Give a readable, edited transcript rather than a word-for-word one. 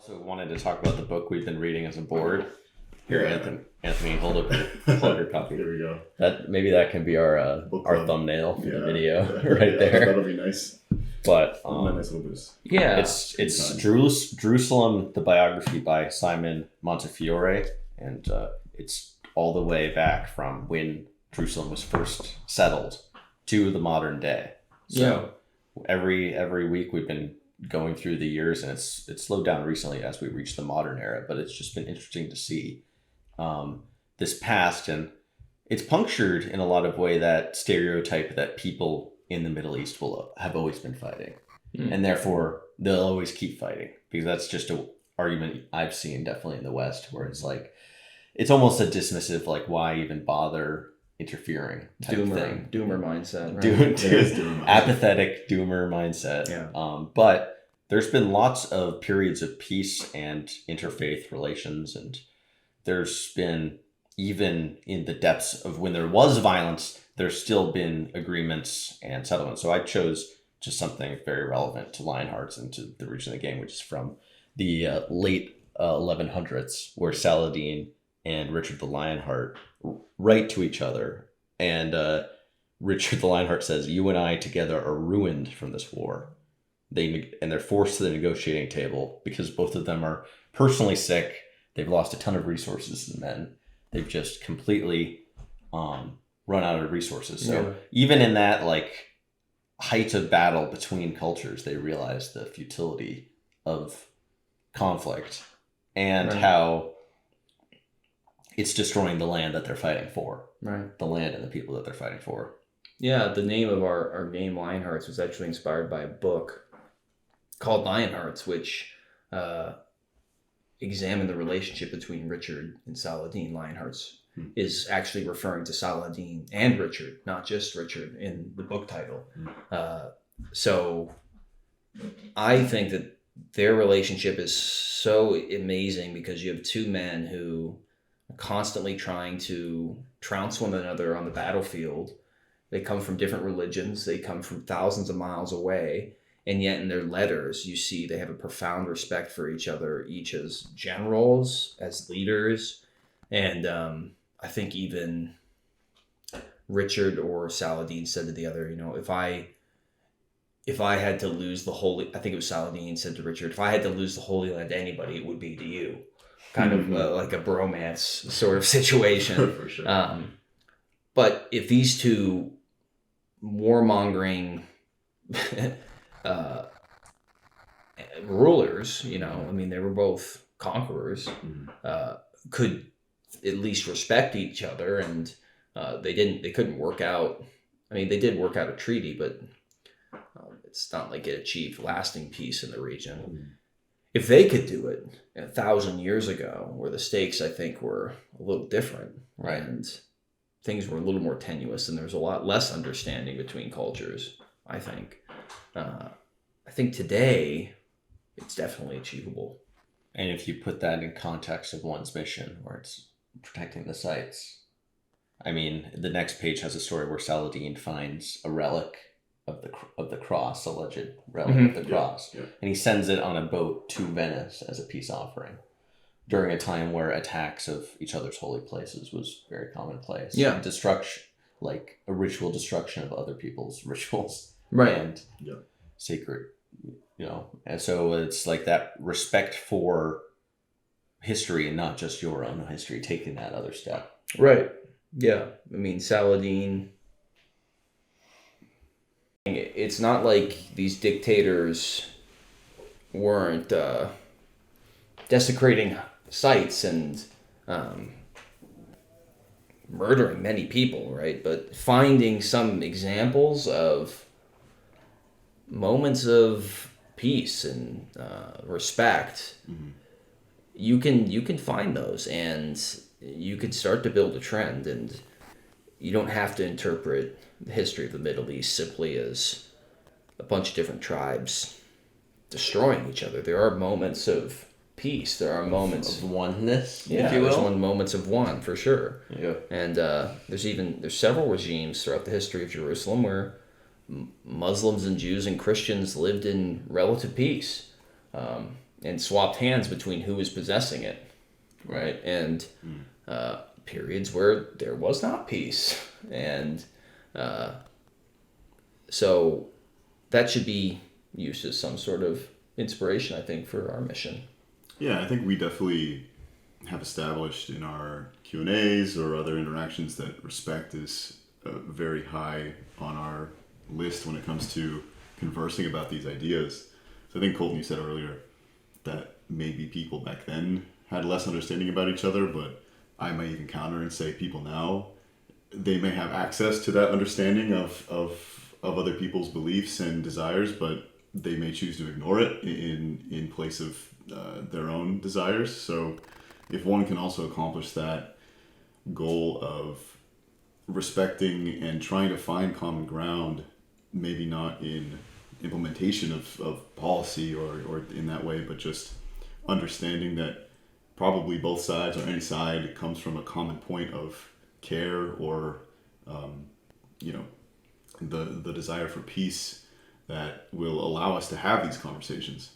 Also wanted to talk about the book we've been reading as a board. Here, Anthony, hold up your copy. Here we go. That can be our thumbnail for the video right there. That'll be nice. But nice little boost. Yeah, it's Jerusalem, the biography by Simon Montefiore, and it's all the way back from when Jerusalem was first settled to the modern day. So every week we've been going through the years, and it's slowed down recently as we reach the modern era, but it's just been interesting to see this past, and it's punctured in a lot of way that stereotype that people in the Middle East will have always been fighting, and therefore they'll always keep fighting, because that's just an argument I've seen definitely in the West, where it's like it's almost a dismissive, like, why even bother interfering type thing. Doomer mindset, right? Apathetic doomer mindset. Yeah. But there's been lots of periods of peace and interfaith relations, and there's been, even in the depths of when there was violence, there's still been agreements and settlements. So I chose just something very relevant to Lionhearts and to the region of the game, which is from the late 1100s, where Saladin and Richard the Lionheart write to each other, and Richard the Lionheart says, "You and I together are ruined from this war." They're forced to the negotiating table because both of them are personally sick. They've lost a ton of resources as men. They've just completely run out of resources. So even in that, like, height of battle between cultures, they realize the futility of conflict and how it's destroying the land that they're fighting for. Right. The land and the people that they're fighting for. Yeah, the name of our game, Lionhearts, was actually inspired by a book called Lionhearts, which examined the relationship between Richard and Saladin. Lionhearts is actually referring to Saladin and Richard, not just Richard, in the book title. So I think that their relationship is so amazing, because you have two men who are constantly trying to trounce one another on the battlefield. They come from different religions. They come from thousands of miles away. And yet in their letters, you see they have a profound respect for each other, each as generals, as leaders. And I think even Richard or Saladin said to the other, if I had to lose the Holy... I think it was Saladin said to Richard, if I had to lose the Holy Land to anybody, it would be to you. Kind of like a bromance sort of situation. For sure. But if these two warmongering rulers, they were both conquerors, could at least respect each other, and they couldn't work out. They did work out a treaty, but it's not like it achieved lasting peace in the region. If they could do it 1,000 years ago, where the stakes, I think, were a little different, right, and things were a little more tenuous, and there was a lot less understanding between cultures, I think. I think today it's definitely achievable. And if you put that in context of one's mission, where it's protecting the sites, the next page has a story where Saladin finds a relic of the cross, alleged relic of the cross, and he sends it on a boat to Venice as a peace offering during a time where attacks of each other's holy places was very commonplace. Yeah, destruction, like a ritual destruction of other people's rituals, right, and sacred, and so it's like that respect for history and not just your own history, taking that other step. Right. Yeah. Saladin, it's not like these dictators weren't desecrating sites and murdering many people, right? But finding some examples of moments of peace and respect, you can find those, and you could start to build a trend. And you don't have to interpret the history of the Middle East simply as a bunch of different tribes destroying each other. There are moments of peace. There are moments of oneness, if you will. There's moments of one, for sure. Yeah. And there's several regimes throughout the history of Jerusalem where Muslims and Jews and Christians lived in relative peace. and swapped hands between who was possessing it, right? And periods where there was not peace, and so that should be used as some sort of inspiration, I think, for our mission. Yeah, I think we definitely have established in our Q&As or other interactions that respect is very high on our list when it comes to conversing about these ideas. So I think, Colton, you said earlier that maybe people back then had less understanding about each other, but I might even counter and say people now, they may have access to that understanding of other people's beliefs and desires, but they may choose to ignore it in place of their own desires. So if one can also accomplish that goal of respecting and trying to find common ground, maybe not in implementation of policy or in that way, but just understanding that probably both sides or any side comes from a common point of care or the desire for peace that will allow us to have these conversations.